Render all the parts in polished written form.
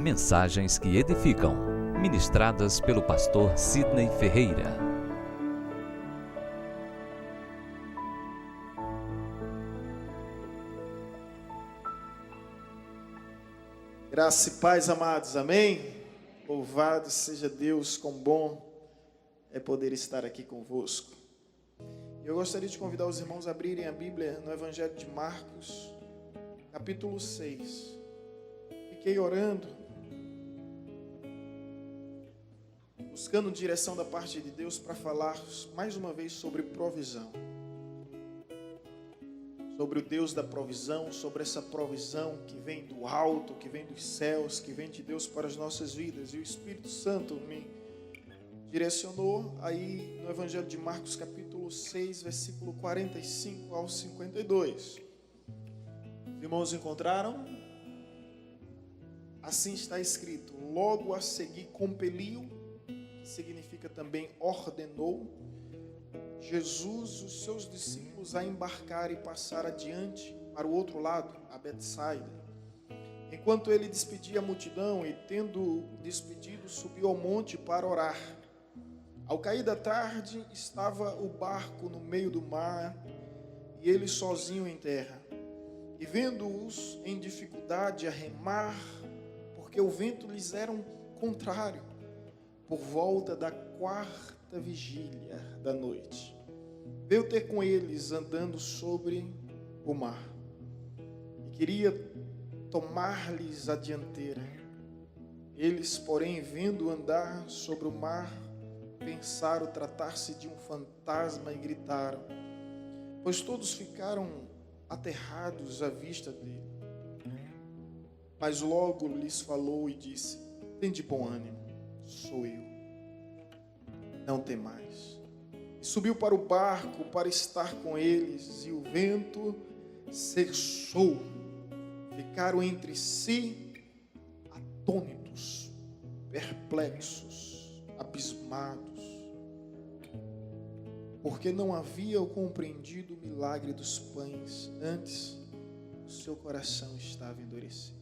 Mensagens que edificam, ministradas pelo pastor Sidney Ferreira. Graça e paz, amados, amém? Louvado seja Deus, quão bom é poder estar aqui convosco. Eu gostaria de convidar os irmãos a abrirem a Bíblia no Evangelho de Marcos, capítulo 6. Fiquei orando, buscando direção da parte de Deus para falar mais uma vez sobre provisão. Sobre o Deus da provisão, sobre essa provisão que vem do alto, que vem dos céus, que vem de Deus para as nossas vidas. E o Espírito Santo me direcionou aí no Evangelho de Marcos, capítulo 6, versículo 45 ao 52. Os irmãos encontraram? Assim está escrito: logo a seguir compeliu, que significa também ordenou, Jesus, os seus discípulos a embarcar e passar adiante para o outro lado, a Betsaida. Enquanto ele despedia a multidão e, tendo despedido, subiu ao monte para orar. Ao cair da tarde, estava o barco no meio do mar e ele sozinho em terra. E vendo-os em dificuldade a remar, porque o vento lhes era contrário, por volta da quarta vigília da noite, veio ter com eles andando sobre o mar e queria tomar-lhes a dianteira. Eles, porém, vendo andar sobre o mar, pensaram tratar-se de um fantasma e gritaram, pois todos ficaram aterrados à vista dele. Mas logo lhes falou e disse: tende bom ânimo, sou eu, não temais. E subiu para o barco para estar com eles, e o vento cessou. Ficaram entre si atônitos, perplexos, abismados, porque não haviam compreendido o milagre dos pães, antes o seu coração estava endurecido.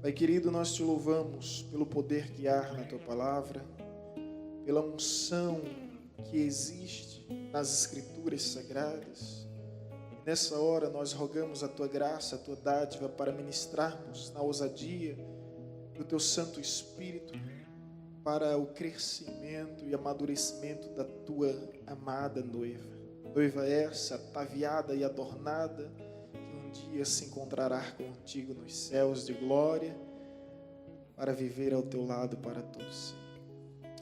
Pai querido, nós te louvamos pelo poder que há na tua palavra, pela unção que existe nas Escrituras Sagradas. E nessa hora nós rogamos a tua graça, a tua dádiva para ministrarmos na ousadia do teu Santo Espírito para o crescimento e amadurecimento da tua amada noiva. Noiva essa, ataviada e adornada, que um dia se encontrará contigo nos céus de glória para viver ao teu lado para todos sempre.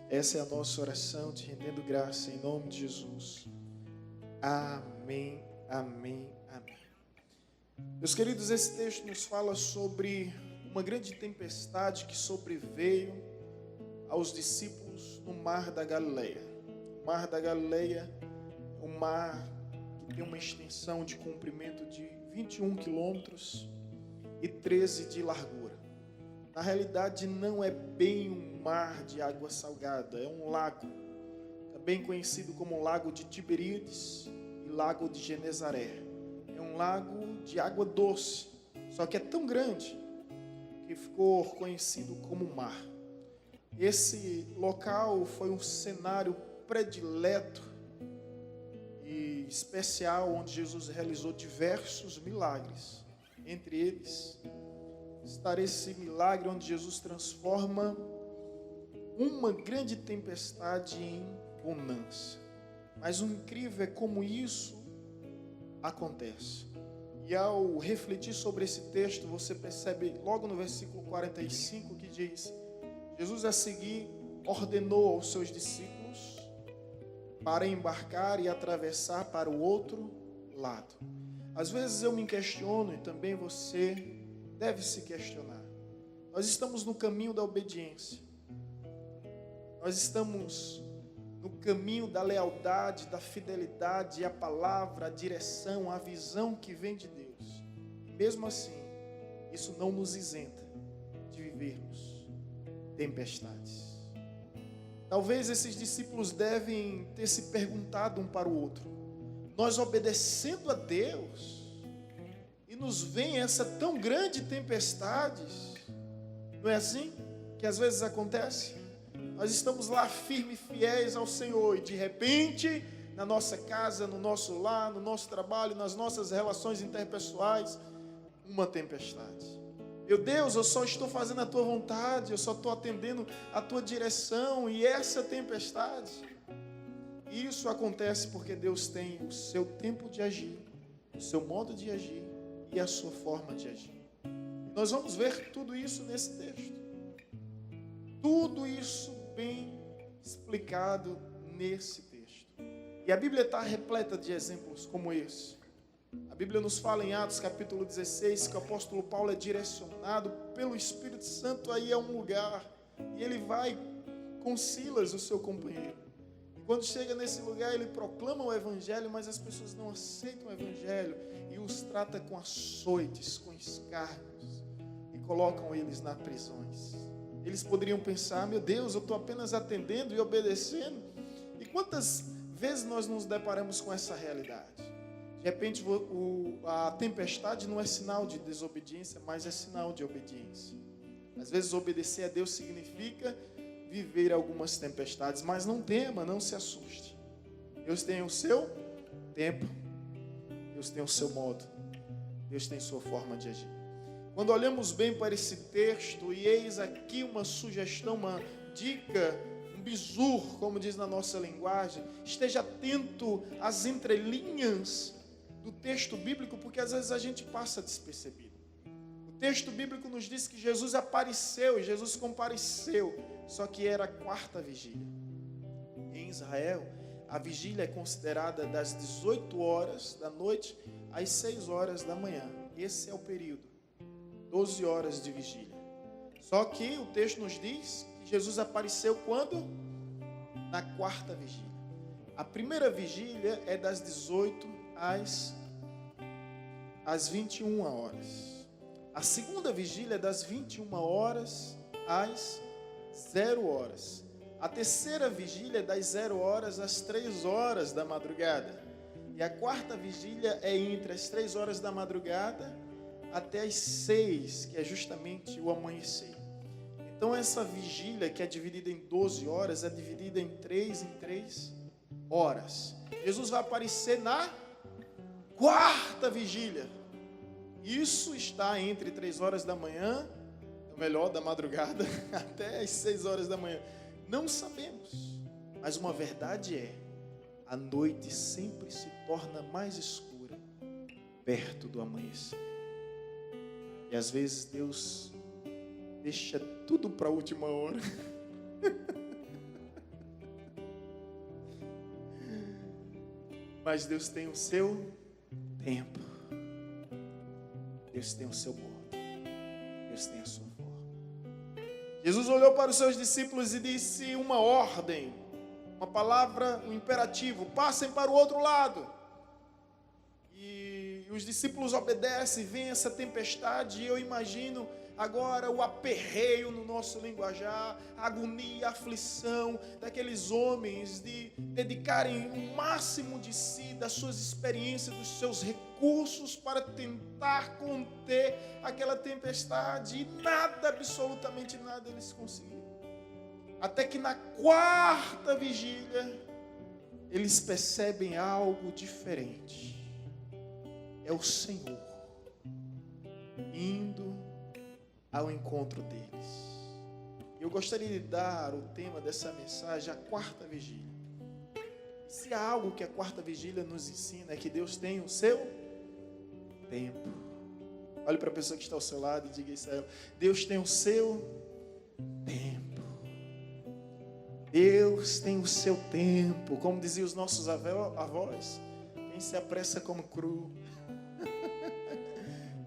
Essa é a nossa oração, te rendendo graça em nome de Jesus. Amém, amém, amém. Meus queridos, esse texto nos fala sobre uma grande tempestade que sobreveio aos discípulos no Mar da Galileia. O Mar da Galileia é um mar que tem uma extensão de comprimento de 21 quilômetros e 13 de largura. Na realidade, não é bem um mar de água salgada, é um lago, também conhecido como Lago de Tiberíades e Lago de Genezaré. É um lago de água doce, só que é tão grande que ficou conhecido como mar. Esse local foi um cenário predileto e especial, onde Jesus realizou diversos milagres. Entre eles está esse milagre onde Jesus transforma uma grande tempestade em bonança. Mas o incrível é como isso acontece. E ao refletir sobre esse texto, você percebe logo no versículo 45 que diz: Jesus a seguir ordenou aos seus discípulos para embarcar e atravessar para o outro lado. Às vezes eu me questiono, e também você deve se questionar. Nós estamos no caminho da obediência. Nós estamos no caminho da lealdade, da fidelidade à palavra, à direção, à visão que vem de Deus. Mesmo assim, isso não nos isenta de vivermos tempestades. Talvez esses discípulos devem ter se perguntado um para o outro: nós obedecendo a Deus, e nos vem essa tão grande tempestade, Não é assim que às vezes acontece? Nós estamos lá firmes e fiéis ao Senhor e de repente, na nossa casa, no nosso lar, no nosso trabalho, nas nossas relações interpessoais, uma tempestade. Meu Deus, eu só estou fazendo a tua vontade, eu só estou atendendo a tua direção, e essa tempestade. Isso acontece porque Deus tem o seu tempo de agir, o seu modo de agir e a sua forma de agir. Nós vamos ver tudo isso nesse texto. Tudo isso bem explicado nesse texto. E a Bíblia está repleta de exemplos como esse. A Bíblia nos fala em Atos capítulo 16 que o apóstolo Paulo é direcionado pelo Espírito Santo a ir a um lugar. E ele vai com Silas, o seu companheiro. E quando chega nesse lugar, ele proclama o Evangelho, mas as pessoas não aceitam o Evangelho e os trata com açoites, com escárnios, e colocam eles nas prisões. Eles poderiam pensar, meu Deus, eu estou apenas atendendo e obedecendo. E quantas vezes nós nos deparamos com essa realidade? De repente, a tempestade não é sinal de desobediência, mas é sinal de obediência. Às vezes, obedecer a Deus significa viver algumas tempestades, mas não tema, não se assuste. Deus tem o seu tempo, Deus tem o seu modo, Deus tem sua forma de agir. Quando olhamos bem para esse texto, e eis aqui uma sugestão, uma dica, um bizu, como diz na nossa linguagem, esteja atento às entrelinhas do texto bíblico, porque às vezes a gente passa despercebido. O texto bíblico nos diz que Jesus apareceu, e Jesus compareceu, só que era a quarta vigília. Em Israel, a vigília é considerada das 18 horas da noite às 6 horas da manhã. Esse é o período, 12 horas de vigília. Só que o texto nos diz que Jesus apareceu quando? Na quarta vigília. A primeira vigília é das 18 às 21 horas. A segunda vigília é das 21 horas às 0 horas. A terceira vigília é das 0 horas às 3 horas da madrugada. E a quarta vigília é entre as 3 horas da madrugada até as 6, que é justamente o amanhecer. Então essa vigília, que é dividida em 12 horas, é dividida em 3 horas. Jesus vai aparecer na quarta vigília. Isso está entre 3 horas da manhã, ou melhor, da madrugada, até as 6 horas da manhã. Não sabemos, mas uma verdade é, a noite sempre se torna mais escura perto do amanhecer. E às vezes Deus deixa tudo para a última hora. Mas Deus tem o seu tempo. Deus tem o seu modo. Deus tem a sua forma. Jesus olhou para os seus discípulos e disse uma ordem, uma palavra, um imperativo: passem para o outro lado. E os discípulos obedecem, vem essa tempestade, e eu imagino agora o aperreio no nosso linguajar, a agonia, a aflição daqueles homens de dedicarem o máximo de si, das suas experiências, dos seus recursos para tentar conter aquela tempestade, e nada, absolutamente nada eles conseguiram. Até que na quarta vigília eles percebem algo diferente. É o Senhor indo ao encontro deles. Eu gostaria de dar o tema dessa mensagem, a quarta vigília. Se há algo que a quarta vigília nos ensina, é que Deus tem o seu tempo. Olhe para a pessoa que está ao seu lado e diga isso a ela: Deus tem o seu tempo. Deus tem o seu tempo. Como diziam os nossos avós, quem se apressa como cru.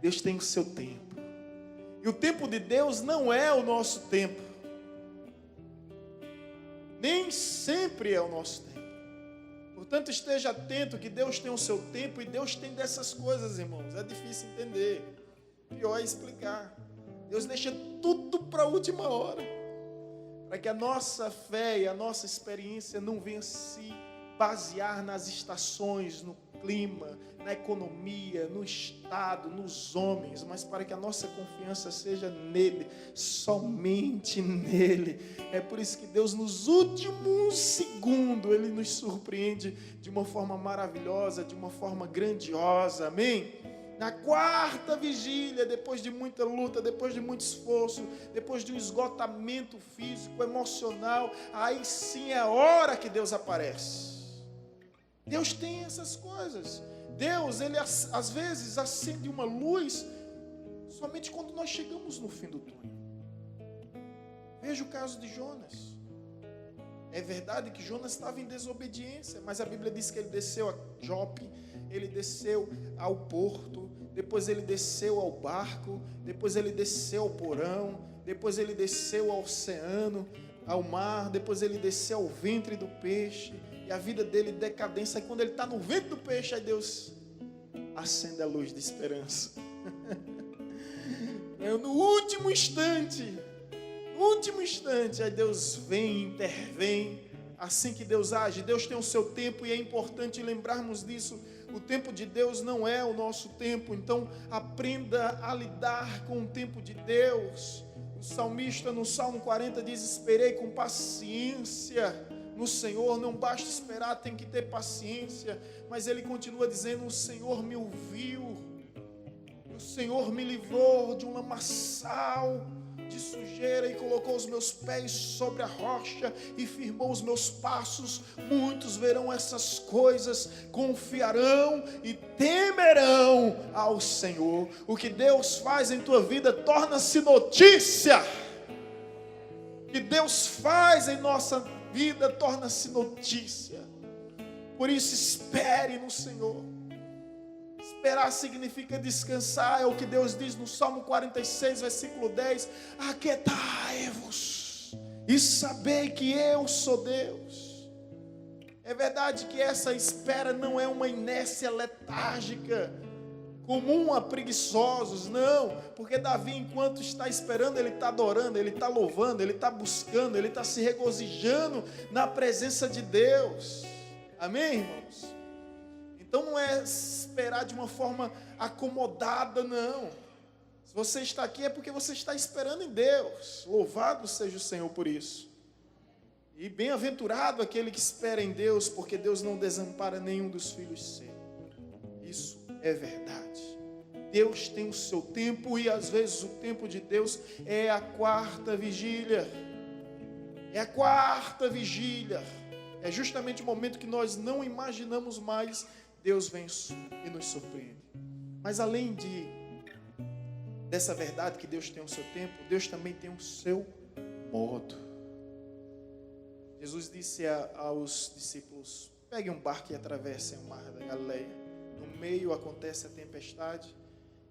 Deus tem o seu tempo. E o tempo de Deus não é o nosso tempo. Nem sempre é o nosso tempo. Portanto, esteja atento que Deus tem o seu tempo, e Deus tem dessas coisas, irmãos. É difícil entender. Pior é explicar. Deus deixa tudo para a última hora, para que a nossa fé e a nossa experiência não venha se basear nas estações, no clima, na economia, no Estado, nos homens, mas para que a nossa confiança seja nele, somente nele. É por isso que Deus, nos últimos segundos, Ele nos surpreende de uma forma maravilhosa, de uma forma grandiosa, amém? Na quarta vigília, depois de muita luta, depois de muito esforço, depois de um esgotamento físico, emocional, aí sim é a hora que Deus aparece. Deus tem essas coisas. Deus, Ele às vezes acende uma luz somente quando nós chegamos no fim do túnel. Veja o caso de Jonas. É verdade que Jonas estava em desobediência, mas a Bíblia diz que ele desceu a Jope, ele desceu ao porto, depois ele desceu ao barco, depois ele desceu ao porão, depois ele desceu ao oceano, ao mar, depois ele desceu ao ventre do peixe, e a vida dele decadência. E quando ele está no ventre do peixe, aí Deus acende a luz de esperança. No último instante, aí Deus vem, intervém. Assim que Deus age, Deus tem o seu tempo, e é importante lembrarmos disso. O tempo de Deus não é o nosso tempo, então aprenda a lidar com o tempo de Deus. O salmista no Salmo 40 diz: esperei com paciência no Senhor. Não basta esperar, tem que ter paciência. Mas ele continua dizendo: o Senhor me ouviu, o Senhor me livrou de um lamaçal de sujeira e colocou os meus pés sobre a rocha e firmou os meus passos. Muitos verão essas coisas, confiarão e temerão ao Senhor. O que Deus faz em tua vida torna-se notícia. O que Deus faz em nossa vida torna-se notícia. Por isso, espere no Senhor. Esperar significa descansar, é o que Deus diz no Salmo 46, versículo 10: aquietai-vos e sabei que eu sou Deus. É verdade que essa espera não é uma inércia letárgica, comum a preguiçosos, não, porque Davi, enquanto está esperando, ele está adorando, ele está louvando, ele está buscando, ele está se regozijando na presença de Deus, amém, irmãos? Então não é esperar de uma forma acomodada, não. Se você está aqui é porque você está esperando em Deus. Louvado seja o Senhor por isso. E bem-aventurado aquele que espera em Deus, porque Deus não desampara nenhum dos filhos seus. Isso é verdade. Deus tem o seu tempo, e às vezes o tempo de Deus é a quarta vigília. É a quarta vigília. É justamente o momento que nós não imaginamos mais. Deus vem e nos surpreende. Mas além dessa verdade que Deus tem o seu tempo, Deus também tem o seu modo. Jesus disse aos discípulos: peguem um barco e atravessem o mar da Galileia. No meio acontece a tempestade.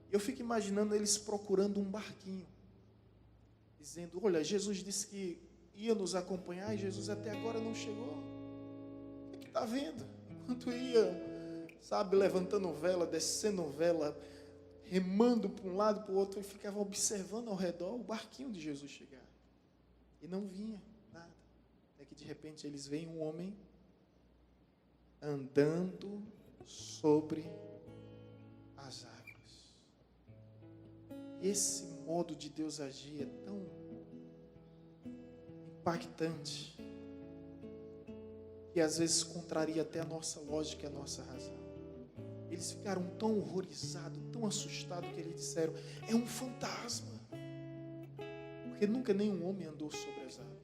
E eu fico imaginando eles procurando um barquinho, dizendo: olha, Jesus disse que ia nos acompanhar e Jesus até agora não chegou. O que está vendo? Enquanto ia, sabe, levantando vela, descendo vela, remando para um lado para o outro, e ficava observando ao redor o barquinho de Jesus chegar. E não vinha nada. Até que de repente eles veem um homem andando sobre as águas. E esse modo de Deus agir é tão impactante que às vezes contraria até a nossa lógica e a nossa razão. Eles ficaram tão horrorizados, tão assustados, que eles disseram: é um fantasma. Porque nunca nenhum homem andou sobre as águas.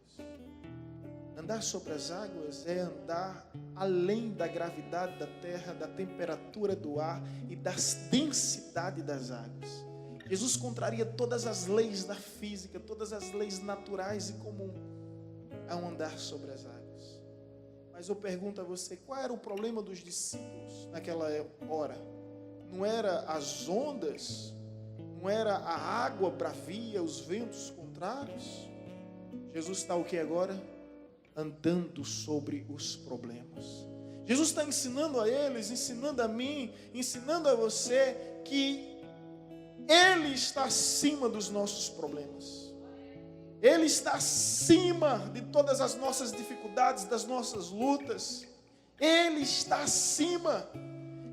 Andar sobre as águas é andar além da gravidade da terra, da temperatura do ar e da densidade das águas. Jesus contraria todas as leis da física, todas as leis naturais e comuns ao andar sobre as águas. Mas eu pergunto a você, qual era o problema dos discípulos naquela hora? Não era as ondas? Não era a água bravia, os ventos contrários? Jesus está o que agora? Andando sobre os problemas. Jesus está ensinando a eles, ensinando a mim, ensinando a você que Ele está acima dos nossos problemas. Ele está acima de todas as nossas dificuldades, das nossas lutas. Ele está acima.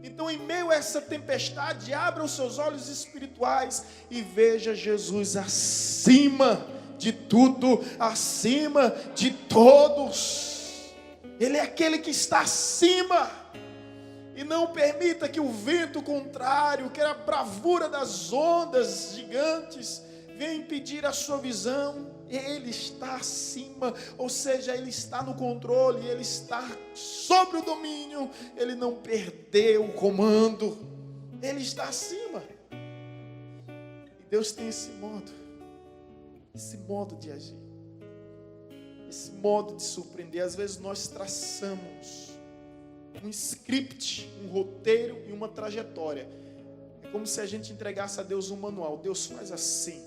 Então, em meio a essa tempestade, abra os seus olhos espirituais e veja Jesus acima de tudo, acima de todos. Ele é aquele que está acima. E não permita que o vento contrário, que a bravura das ondas gigantes, venha impedir a sua visão. Ele está acima, ou seja, Ele está no controle, Ele está sobre o domínio, Ele não perdeu o comando, Ele está acima. E Deus tem esse modo de agir, esse modo de surpreender. Às vezes nós traçamos um script, um roteiro e uma trajetória. É como se a gente entregasse a Deus um manual. Deus faz assim.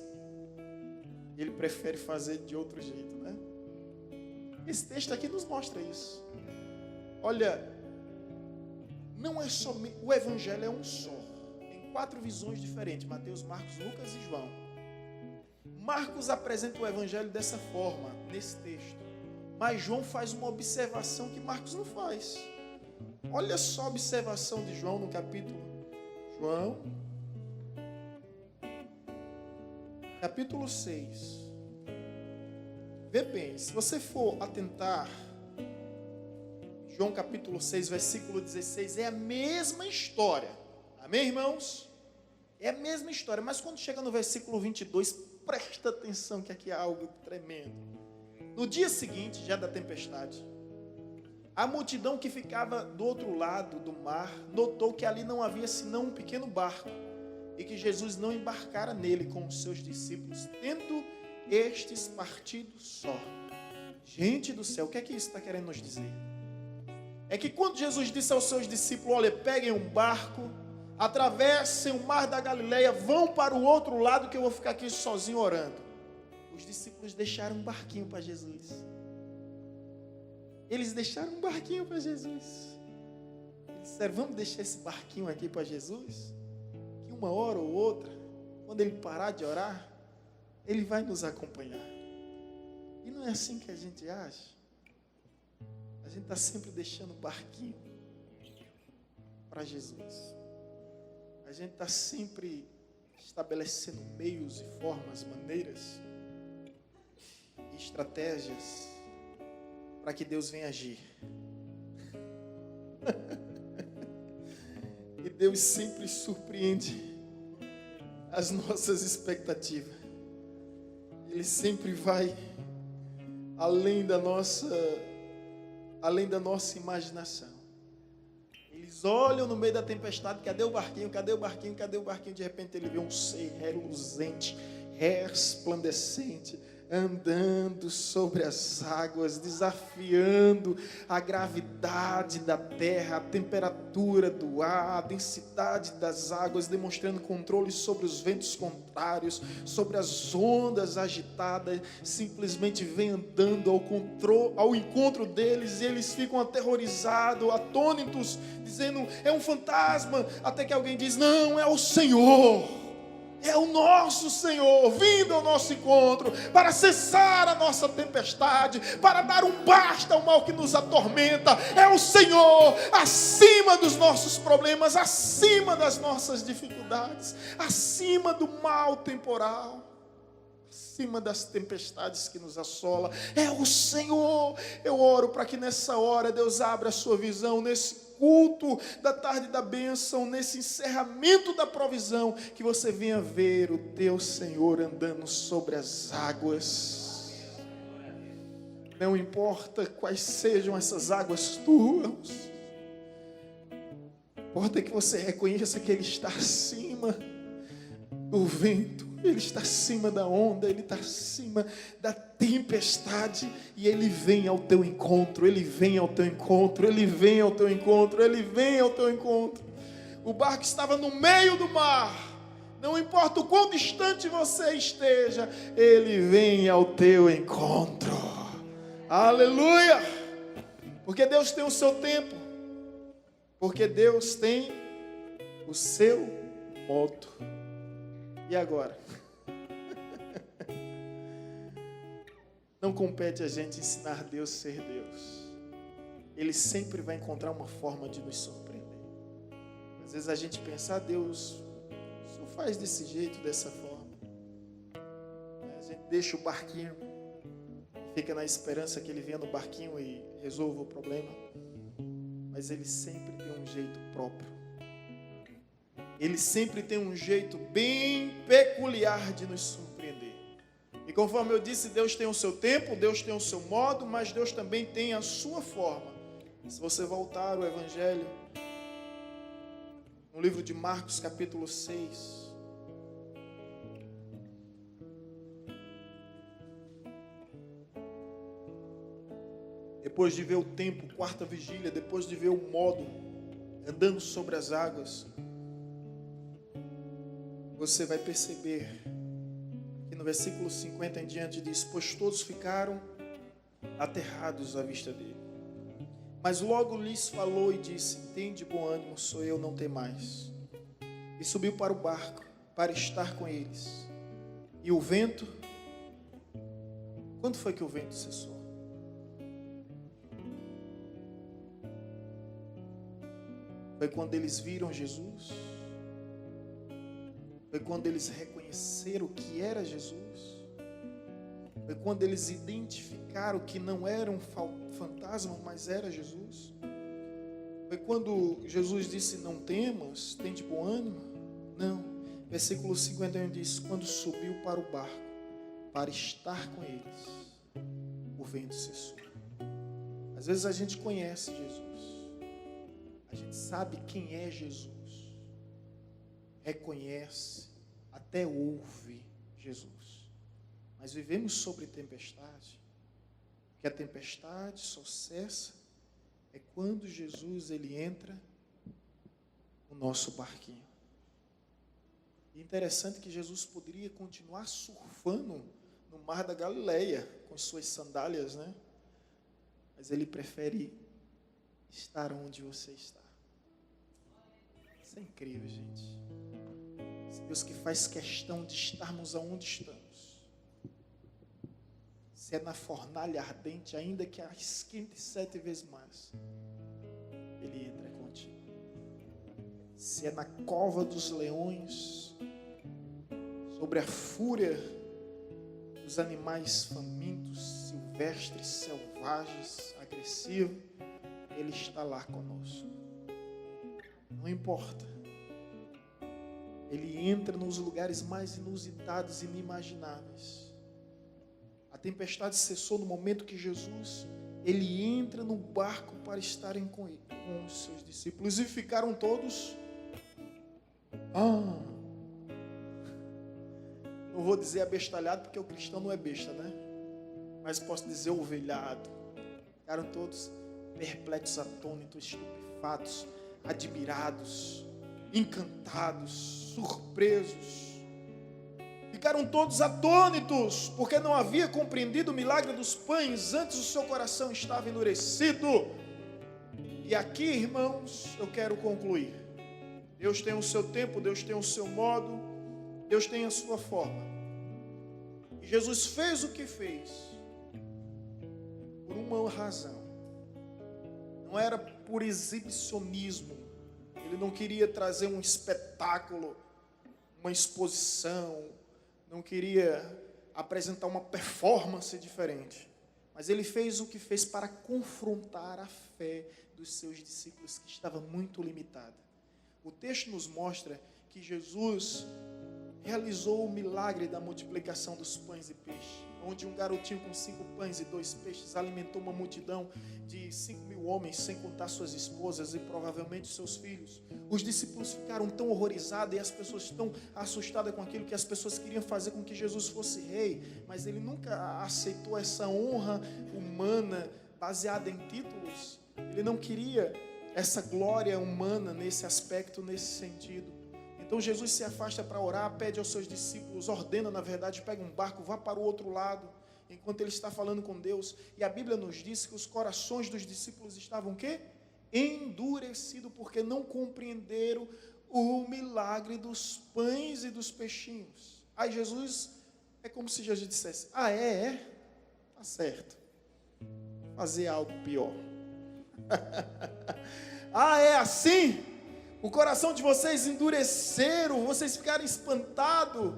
Ele prefere fazer de outro jeito, né? Esse texto aqui nos mostra isso. Olha, não é somente, o evangelho é um só. Tem 4 visões diferentes: Mateus, Marcos, Lucas e João. Marcos apresenta o evangelho dessa forma, nesse texto. Mas João faz uma observação que Marcos não faz. Olha só a observação de João no capítulo. Capítulo 6. Vê bem, se você for atentar, João capítulo 6, versículo 16, é a mesma história. Amém, irmãos? É a mesma história, mas quando chega no versículo 22, presta atenção que aqui há algo tremendo. No dia seguinte, já da tempestade, a multidão que ficava do outro lado do mar notou que ali não havia senão um pequeno barco e que Jesus não embarcara nele com os seus discípulos, tendo estes partido só. Gente do céu, o que é que isso está querendo nos dizer? É que quando Jesus disse aos seus discípulos: olha, peguem um barco, atravessem o mar da Galileia, vão para o outro lado que eu vou ficar aqui sozinho orando. Os discípulos deixaram um barquinho para Jesus. Eles deixaram um barquinho para Jesus. Eles disseram: vamos deixar esse barquinho aqui para Jesus, que uma hora ou outra, quando ele parar de orar, ele vai nos acompanhar. E não é assim que a gente age. A gente está sempre deixando o barquinho para Jesus. A gente está sempre estabelecendo meios e formas, maneiras e estratégias para que Deus venha agir. E Deus sempre surpreende as nossas expectativas. Ele sempre vai além da nossa imaginação. Eles olham no meio da tempestade: cadê o barquinho? Cadê o barquinho? Cadê o barquinho? De repente ele vê um ser reluzente, resplandecente, andando sobre as águas, desafiando a gravidade da terra, a temperatura do ar, a densidade das águas, demonstrando controle sobre os ventos contrários, sobre as ondas agitadas. Simplesmente vem andando ao encontro deles, e eles ficam aterrorizados, atônitos, dizendo: é um fantasma. Até que alguém diz: não, é o Senhor. É o nosso Senhor vindo ao nosso encontro para cessar a nossa tempestade, para dar um basta ao mal que nos atormenta. É o Senhor acima dos nossos problemas, acima das nossas dificuldades, acima do mal temporal, acima das tempestades que nos assolam. É o Senhor. Eu oro para que nessa hora Deus abra a sua visão, nesse culto da tarde da bênção, nesse encerramento da provisão, que você venha ver o teu Senhor andando sobre as águas. Não importa quais sejam essas águas tuas, importa que você reconheça que Ele está acima do vento, Ele está acima da onda, Ele está acima da tempestade, e Ele vem ao teu encontro, Ele vem ao teu encontro, Ele vem ao teu encontro, Ele vem ao teu encontro. O barco estava no meio do mar, não importa o quão distante você esteja, Ele vem ao teu encontro. Aleluia! Porque Deus tem o seu tempo, porque Deus tem o seu modo. E agora? Não compete a gente ensinar Deus a ser Deus. Ele sempre vai encontrar uma forma de nos surpreender. Às vezes a gente pensa, Deus, o Senhor faz desse jeito, dessa forma. A gente deixa o barquinho, fica na esperança que Ele venha no barquinho e resolva o problema. Mas Ele sempre tem um jeito próprio. Ele sempre tem um jeito bem peculiar de nos surpreender. E conforme eu disse, Deus tem o seu tempo, Deus tem o seu modo, mas Deus também tem a sua forma. Se você voltar ao Evangelho, no livro de Marcos, capítulo 6, depois de ver o tempo, quarta vigília, depois de ver o modo, andando sobre as águas, você vai perceber que no versículo 50 em diante diz: pois todos ficaram aterrados à vista dele. Mas logo lhes falou e disse: tende bom ânimo, sou eu, não temais. E subiu para o barco para estar com eles. E o vento, quando foi que o vento cessou? Foi quando eles viram Jesus? Foi quando eles reconheceram que era Jesus? Foi quando eles identificaram que não era um fantasma, mas era Jesus? Foi quando Jesus disse: não temas, tem de bom ânimo? Não. Versículo 51 diz: quando subiu para o barco para estar com eles, o vento cessou. Às vezes a gente conhece Jesus, a gente sabe quem é Jesus, reconhece, até ouve Jesus, mas vivemos sobre tempestade, que a tempestade só cessa é quando Jesus ele entra no nosso barquinho. E interessante que Jesus poderia continuar surfando no mar da Galileia com suas sandálias, né? Mas ele prefere estar onde você está. Isso é incrível, gente. Esse Deus que faz questão de estarmos aonde estamos. Se é na fornalha ardente, ainda que a esquente 7 vezes mais, Ele entra contigo. Se é na cova dos leões, sobre a fúria dos animais famintos, silvestres, selvagens, agressivos, Ele está lá conosco. Não importa. Ele entra nos lugares mais inusitados e inimagináveis. A tempestade cessou no momento que Jesus, ele entra no barco para estarem com os seus discípulos. E ficaram todos... não vou dizer abestalhado, porque o cristão não é besta, né? Mas posso dizer ovelhado. Ficaram todos perplexos, atônitos, estupefatos, admirados, encantados, surpresos. Ficaram todos atônitos, porque não havia compreendido o milagre dos pães, antes o seu coração estava endurecido. E aqui, irmãos, eu quero concluir. Deus tem o seu tempo, Deus tem o seu modo, Deus tem a sua forma. E Jesus fez o que fez por uma razão. Não era por exibicionismo. Ele não queria trazer um espetáculo, uma exposição, não queria apresentar uma performance diferente. Mas ele fez o que fez para confrontar a fé dos seus discípulos, que estava muito limitada. O texto nos mostra que Jesus realizou o milagre da multiplicação dos pães e peixes, onde um garotinho com 5 pães e 2 peixes alimentou uma multidão de 5.000 homens, sem contar suas esposas e provavelmente seus filhos. Os discípulos ficaram tão horrorizados e as pessoas tão assustadas com aquilo, que as pessoas queriam fazer com que Jesus fosse rei, mas ele nunca aceitou essa honra humana baseada em títulos. Ele não queria essa glória humana nesse aspecto, nesse sentido. Então Jesus se afasta para orar, pede aos seus discípulos, ordena, na verdade, pega um barco, vá para o outro lado, enquanto ele está falando com Deus. E a Bíblia nos diz que os corações dos discípulos estavam o quê? Endurecidos, porque não compreenderam o milagre dos pães e dos peixinhos. Aí Jesus, é como se Jesus dissesse: tá certo, fazer algo pior. É assim? O coração de vocês endureceram, vocês ficaram espantados,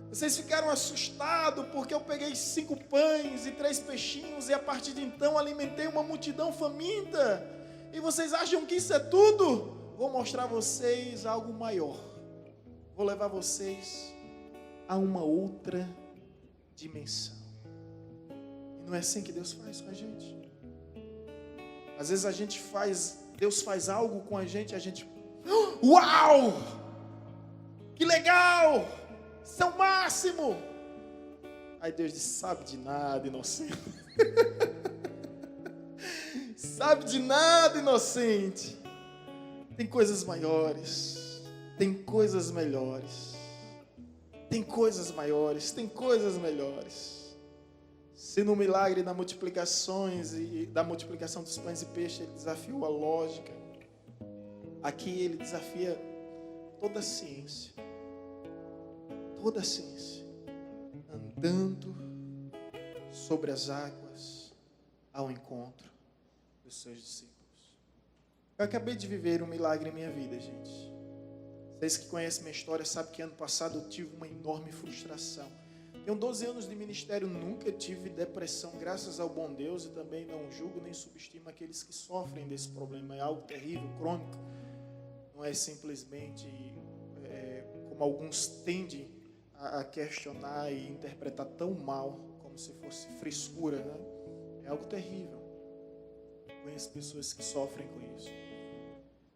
vocês ficaram assustados, porque eu peguei 5 pães e 3 peixinhos, e a partir de então alimentei uma multidão faminta, e vocês acham que isso é tudo? Vou mostrar a vocês algo maior, vou levar vocês a uma outra dimensão. E não é assim que Deus faz com a gente? Às vezes Deus faz algo com a gente, uau! Que legal! Isso é o máximo! Aí Deus diz, sabe de nada, inocente. Sabe de nada, inocente. Tem coisas maiores, tem coisas melhores, tem coisas maiores, tem coisas melhores. Se no milagre da multiplicação dos pães e peixes ele desafiou a lógica, aqui ele desafia toda a ciência, andando sobre as águas ao encontro dos seus discípulos. Eu acabei de viver um milagre em minha vida, gente. Vocês que conhecem minha história sabem que ano passado eu tive uma enorme frustração. Tenho 12 anos de ministério, nunca tive depressão, graças ao bom Deus, e também não julgo nem subestimo aqueles que sofrem desse problema. É algo terrível, crônico. Não é simplesmente como alguns tendem a questionar e interpretar tão mal, como se fosse frescura, né? É algo terrível. Conheço pessoas que sofrem com isso.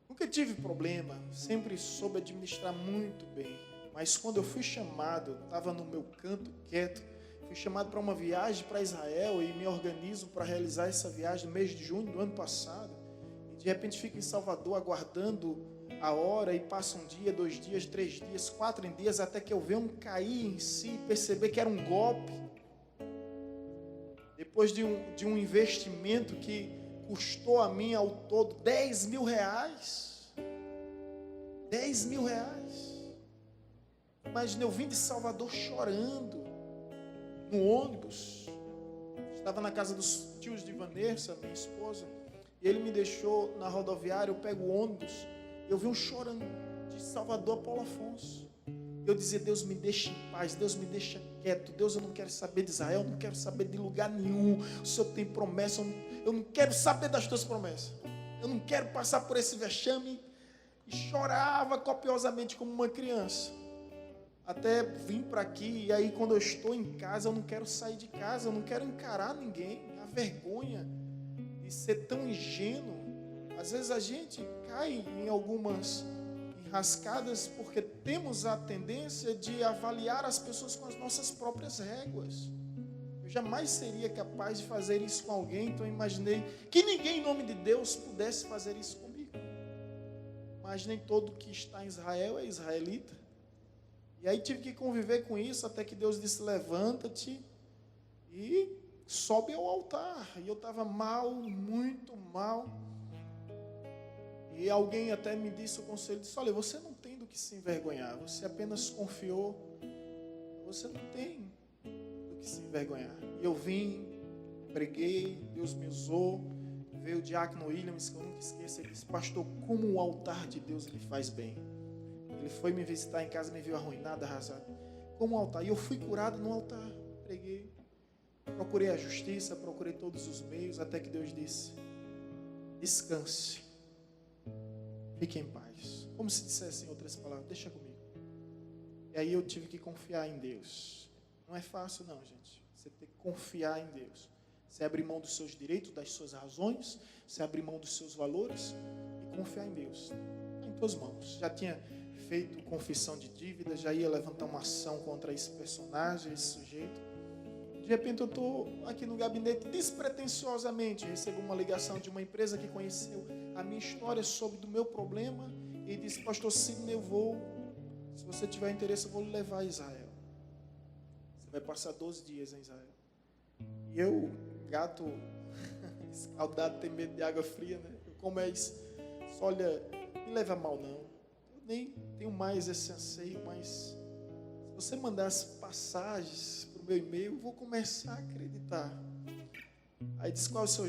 Nunca tive problema, sempre soube administrar muito bem. Mas quando eu fui chamado, estava no meu canto quieto, fui chamado para uma viagem para Israel e me organizo para realizar essa viagem no mês de junho do ano passado. E de repente fico em Salvador aguardando a hora e passa 1 dia, 2 dias, 3 dias, 4 dias, até que eu venho cair em si e perceber que era um golpe. Depois de um investimento que custou a mim ao todo 10 mil reais. 10 mil reais. Imagina, eu vim de Salvador chorando, no ônibus. Estava na casa dos tios de Vanessa, minha esposa, e ele me deixou na rodoviária, eu pego o ônibus, eu vim chorando de Salvador a Paulo Afonso. Eu dizia, Deus me deixa em paz, Deus me deixa quieto, Deus, eu não quero saber de Israel, eu não quero saber de lugar nenhum, o Senhor tem promessa, eu não quero saber das tuas promessas, eu não quero passar por esse vexame, e chorava copiosamente como uma criança. Até vim para aqui, e aí quando eu estou em casa, eu não quero sair de casa, eu não quero encarar ninguém. A vergonha de ser tão ingênuo. Às vezes a gente cai em algumas enrascadas porque temos a tendência de avaliar as pessoas com as nossas próprias réguas. Eu jamais seria capaz de fazer isso com alguém, então eu imaginei que ninguém em nome de Deus pudesse fazer isso comigo. Mas nem todo que está em Israel é israelita. E aí tive que conviver com isso, até que Deus disse, levanta-te e sobe ao altar. E eu estava mal, muito mal. E alguém até me disse o conselho, disse, olha, você não tem do que se envergonhar, você apenas confiou, você não tem do que se envergonhar. E eu vim, preguei, Deus me usou, veio o diácono Williams, que eu nunca esqueço, ele disse, pastor, como o altar de Deus lhe faz bem. Ele foi me visitar em casa, me viu arruinado, arrasado. Como um altar. E eu fui curado no altar. Preguei. Procurei a justiça, procurei todos os meios, até que Deus disse, descanse. Fique em paz. Como se dissesse em outras palavras, deixa comigo. E aí eu tive que confiar em Deus. Não é fácil não, gente. Você tem que confiar em Deus. Você abrir mão dos seus direitos, das suas razões, você abrir mão dos seus valores e confiar em Deus. Está em tuas mãos. Já tinha feito confissão de dívida, já ia levantar uma ação contra esse personagem, esse sujeito. De repente eu estou aqui no gabinete, despretensiosamente, recebo uma ligação de uma empresa que conheceu a minha história, soube do meu problema, e disse, pastor Sidney, se você tiver interesse, eu vou lhe levar a Israel. Você vai passar 12 dias em Israel. E eu, gato, escaldado, tem medo de água fria, né? Eu começo, olha, não me leva mal não. Nem tenho mais esse anseio, mas se você mandasse passagens para o meu e-mail, eu vou começar a acreditar. Aí disse, quais são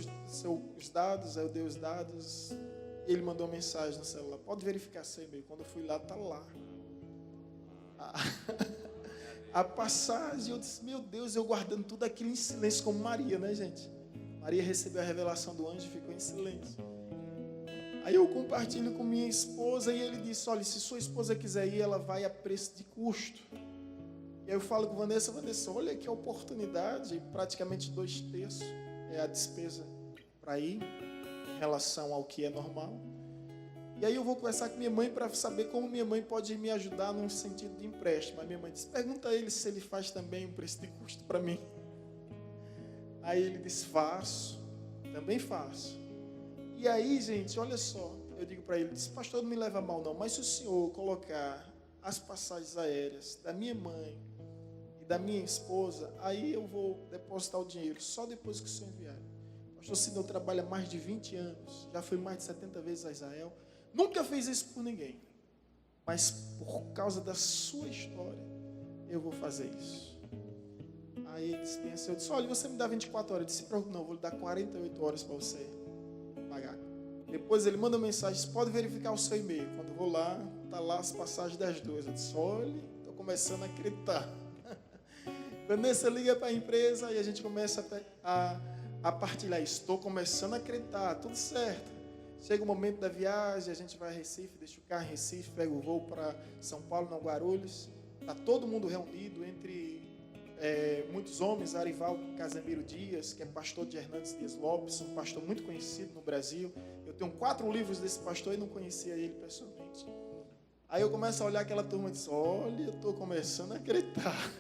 os dados? Aí eu dei os dados, E ele mandou uma mensagem no celular: pode verificar seu e-mail. Quando eu fui lá, tá lá. A passagem, eu disse: meu Deus, eu guardando tudo aquilo em silêncio, como Maria, né, gente? Maria recebeu a revelação do anjo e ficou em silêncio. Aí eu compartilho com minha esposa e ele disse: olha, se sua esposa quiser ir, ela vai a preço de custo. E aí eu falo com Vanessa: olha que oportunidade, praticamente 2/3 é a despesa para ir, em relação ao que é normal. E aí eu vou conversar com minha mãe para saber como minha mãe pode me ajudar num sentido de empréstimo. Aí minha mãe disse: pergunta a ele se ele faz também um preço de custo para mim. Aí ele disse: faço, também faço. E aí, gente, olha só, eu digo para ele, disse: pastor, não me leva a mal não, mas se o senhor colocar as passagens aéreas da minha mãe e da minha esposa, aí eu vou depositar o dinheiro só depois que o senhor enviar. O pastor Sidney trabalha mais de 20 anos, já foi mais de 70 vezes a Israel, nunca fez isso por ninguém, mas por causa da sua história, eu vou fazer isso. Aí ele disse: eu disse: olha, você me dá 24 horas. Eu disse: pronto, não, eu vou lhe dar 48 horas para você pagar. Depois ele manda uma mensagem: pode verificar o seu e-mail. Quando eu vou lá, tá lá as passagens das duas. Eu disse: olha, estou começando a acreditar. Vanessa liga para a empresa e a gente começa a partilhar isso. Estou começando a acreditar, tudo certo. Chega o momento da viagem, a gente vai a Recife, deixa o carro em Recife, pega o voo para São Paulo, não, Guarulhos. Está todo mundo reunido, entre muitos homens. Arival Casemiro Dias, que é pastor de Hernandes Dias Lopes, um pastor muito conhecido no Brasil. Eu tenho 4 livros desse pastor e não conhecia ele pessoalmente. Aí eu começo a olhar aquela turma e disse: olha, eu estou começando a acreditar.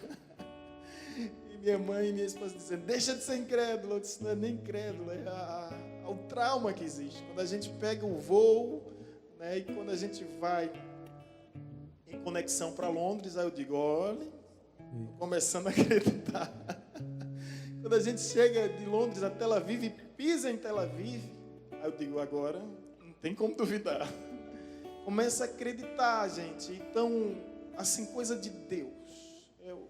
E minha mãe e minha esposa dizendo: deixa de ser incrédulo. Eu disse: não é nem incrédulo, é o trauma que existe. Quando a gente pega o voo, né, e quando a gente vai em conexão para Londres, aí eu digo: olha, estou começando a acreditar. Quando a gente chega de Londres a Tel Aviv e pisa em Tel Aviv, aí eu digo: agora não tem como duvidar. Começa a acreditar, gente. Então, assim, coisa de Deus. Eu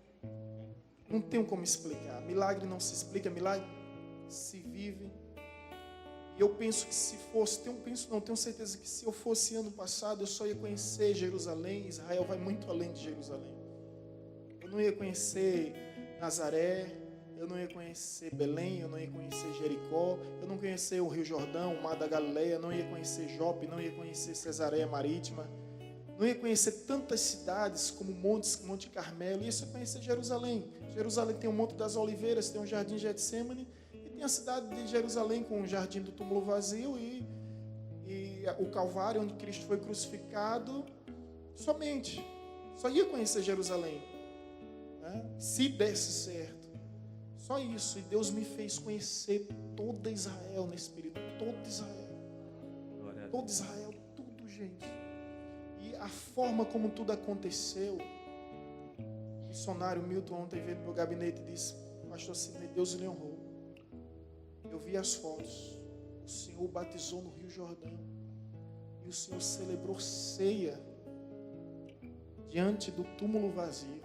não tenho como explicar. Milagre não se explica, milagre se vive. E eu penso que se fosse, tenho certeza que se eu fosse ano passado, eu só ia conhecer Jerusalém. Israel vai muito além de Jerusalém. Eu não ia conhecer Nazaré, eu não ia conhecer Belém, eu não ia conhecer Jericó, eu não ia conhecer o Rio Jordão, o Mar da Galileia, não ia conhecer Jope, não ia conhecer Cesareia Marítima, não ia conhecer tantas cidades como Monte Carmelo, ia só conhecer Jerusalém. Jerusalém tem o Monte das Oliveiras, tem o Jardim Getsemane, e tem a cidade de Jerusalém com o Jardim do Túmulo Vazio e o Calvário, onde Cristo foi crucificado. Somente. Só ia conhecer Jerusalém, né? Se desse certo. Só isso. E Deus me fez conhecer toda Israel nesse período. Todo Israel, tudo, gente. E a forma como tudo aconteceu. O missionário Milton ontem veio no meu gabinete e disse: pastor Sidney, Deus lhe honrou. Eu vi as fotos. O Senhor batizou no Rio Jordão. E o Senhor celebrou ceia diante do túmulo vazio.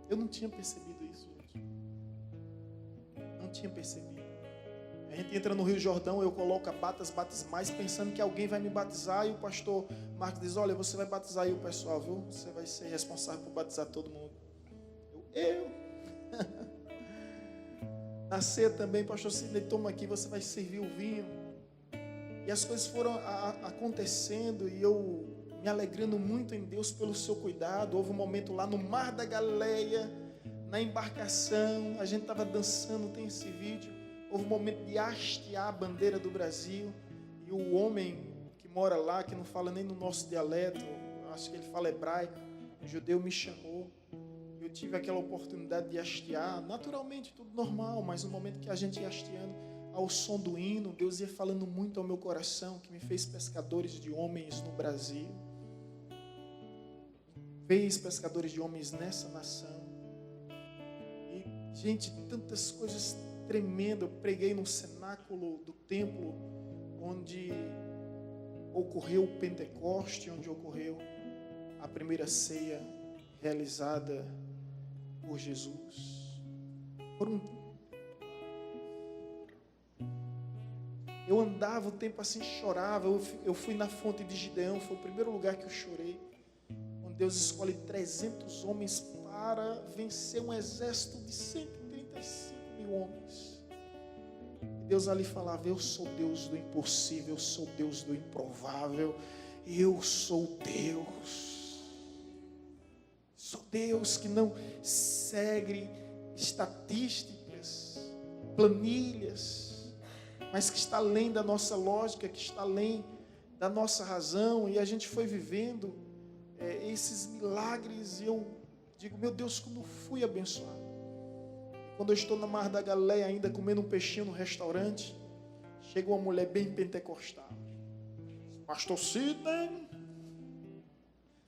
Eu não tinha percebido isso, gente. Não tinha percebido. A gente entra no Rio Jordão, eu coloco a batas mais, pensando que alguém vai me batizar, e o pastor Marcos diz: olha, você vai batizar aí o pessoal, viu? Você vai ser responsável por batizar todo mundo. Eu. Na ceia também, pastor Sidney, toma aqui, você vai servir o vinho. E as coisas foram acontecendo, e eu me alegrando muito em Deus pelo seu cuidado. Houve um momento lá no Mar da Galileia, na embarcação, a gente estava dançando, tem esse vídeo. Houve um momento de hastear a bandeira do Brasil, e o homem que mora lá, que não fala nem no nosso dialeto, acho que ele fala hebraico, um judeu, me chamou. Eu tive aquela oportunidade de hastear, naturalmente, tudo normal, mas no momento que a gente ia hasteando, ao som do hino, Deus ia falando muito ao meu coração, que me fez pescadores de homens no Brasil, fez pescadores de homens nessa nação. E, gente, tantas coisas tremendas. Eu preguei no cenáculo do templo, onde ocorreu o Pentecoste, onde ocorreu a primeira ceia realizada por Jesus. Eu andava o tempo assim, chorava. Eu fui na fonte de Gideão, foi o primeiro lugar que eu chorei. Onde Deus escolhe 300 homens para vencer um exército de 135 mil homens. E Deus ali falava: eu sou Deus do impossível, eu sou Deus do improvável, eu sou Deus. Sou Deus que não segue estatísticas, planilhas, mas que está além da nossa lógica, que está além da nossa razão. E a gente foi vivendo esses milagres, e eu digo: meu Deus, como fui abençoado. Quando eu estou na Mar da Galileia, ainda comendo um peixinho no restaurante, chega uma mulher bem pentecostal: Pastor Sidney.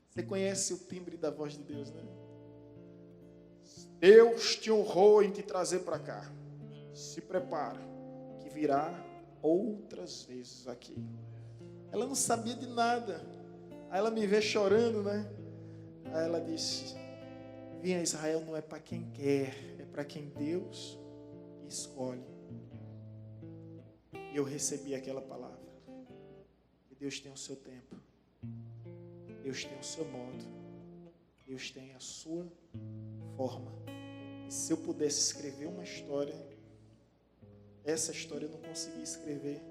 Você conhece o timbre da voz de Deus, né? Deus te honrou em te trazer para cá. Se prepara, que virá outras vezes aqui. Ela não sabia de nada. Aí ela me vê chorando, né? Aí ela disse: vir a Israel não é para quem quer, é para quem Deus escolhe. E eu recebi aquela palavra. E Deus tem o seu tempo. Deus tem o seu modo. Deus tem a sua forma. E se eu pudesse escrever uma história, essa história eu não conseguia escrever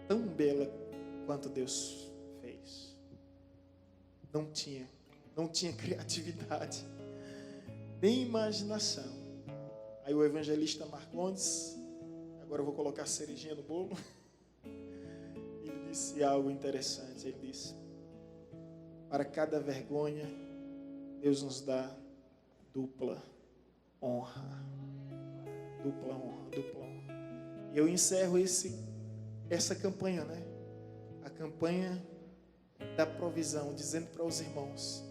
tão bela quanto Deus fez. Não tinha criatividade, nem imaginação. Aí o evangelista Marcondes, agora eu vou colocar a cerejinha no bolo, ele disse algo interessante. Ele disse: para cada vergonha, Deus nos dá dupla honra. Dupla honra, dupla honra. E eu encerro essa campanha, né? A campanha da provisão, dizendo para os irmãos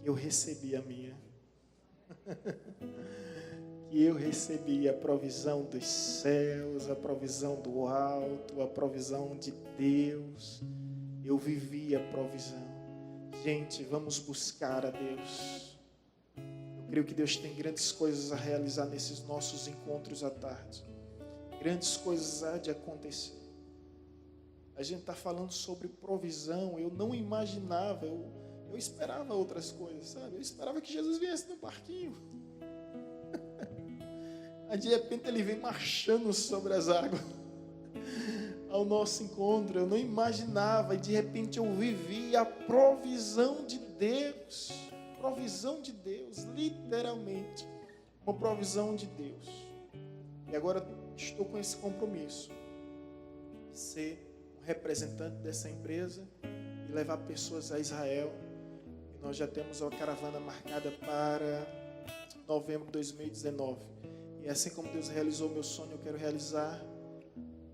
que eu recebi a minha. Que eu recebi a provisão dos céus, a provisão do alto, a provisão de Deus. Eu vivi a provisão. Gente, vamos buscar a Deus. Eu creio que Deus tem grandes coisas a realizar nesses nossos encontros à tarde. Grandes coisas há de acontecer. A gente está falando sobre provisão. Eu não imaginava, eu esperava outras coisas, sabe? Eu esperava que Jesus viesse no barquinho. Aí de repente ele vem marchando sobre as águas ao nosso encontro. Eu não imaginava, e de repente eu vivi a provisão de Deus. Provisão de Deus, literalmente. Uma provisão de Deus. E agora estou com esse compromisso de ser um representante dessa empresa e levar pessoas a Israel. E nós já temos uma caravana marcada para novembro de 2019. E assim como Deus realizou o meu sonho, eu quero realizar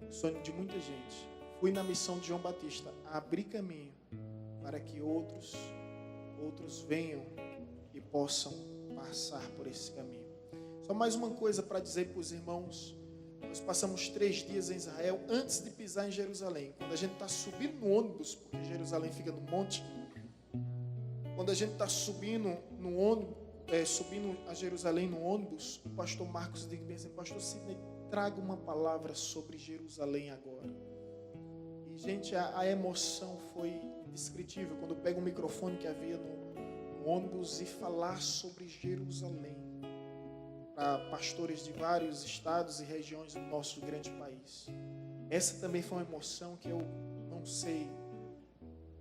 o sonho de muita gente. Fui na missão de João Batista, abrir caminho para que outros venham e possam passar por esse caminho. Só mais uma coisa para dizer para os irmãos. Nós passamos 3 dias em Israel antes de pisar em Jerusalém. Quando a gente está subindo no ônibus, porque Jerusalém fica no monte, quando a gente está subindo no ônibus, subindo a Jerusalém no ônibus, o pastor Marcos diz bem assim: Pastor Sidney, traga uma palavra sobre Jerusalém agora. E gente, a emoção foi indescritível quando eu pego o microfone que havia no ônibus e falar sobre Jerusalém para pastores de vários estados e regiões do nosso grande país. Essa também foi uma emoção que eu não sei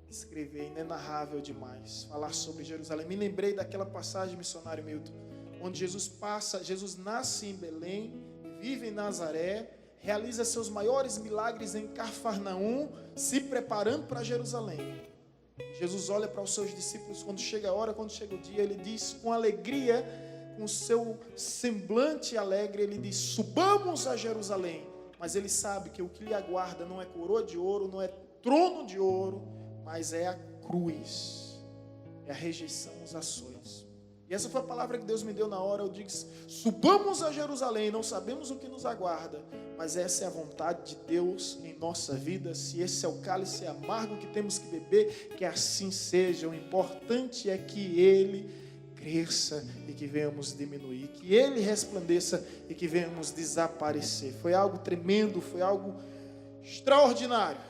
escrever, inenarrável demais. Falar sobre Jerusalém. Me lembrei daquela passagem, missionário Milton, onde Jesus nasce em Belém, vive em Nazaré, realiza seus maiores milagres em Cafarnaum, se preparando para Jerusalém. Jesus olha para os seus discípulos quando chega a hora, quando chega o dia, ele diz com alegria, com o seu semblante alegre, ele diz: subamos a Jerusalém. Mas ele sabe que o que lhe aguarda não é coroa de ouro, não é trono de ouro, mas é a cruz, é a rejeição, os açoites. E essa foi a palavra que Deus me deu na hora. Eu disse: subamos a Jerusalém. Não sabemos o que nos aguarda, mas essa é a vontade de Deus em nossa vida. Se esse é o cálice amargo que temos que beber, que assim seja. O importante é que Ele cresça e que venhamos diminuir, que Ele resplandeça e que venhamos desaparecer. Foi algo tremendo, foi algo extraordinário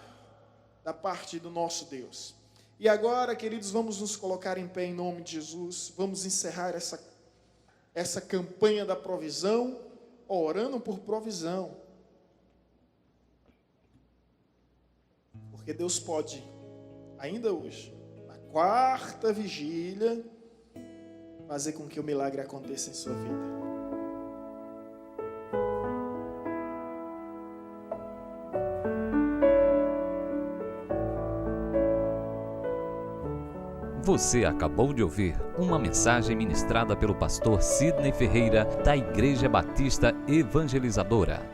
da parte do nosso Deus. E agora, queridos, vamos nos colocar em pé em nome de Jesus. Vamos encerrar essa campanha da provisão, orando por provisão. Porque Deus pode, ainda hoje, na quarta vigília, fazer com que o milagre aconteça em sua vida. Você acabou de ouvir uma mensagem ministrada pelo pastor Sidney Ferreira, da Igreja Batista Evangelizadora.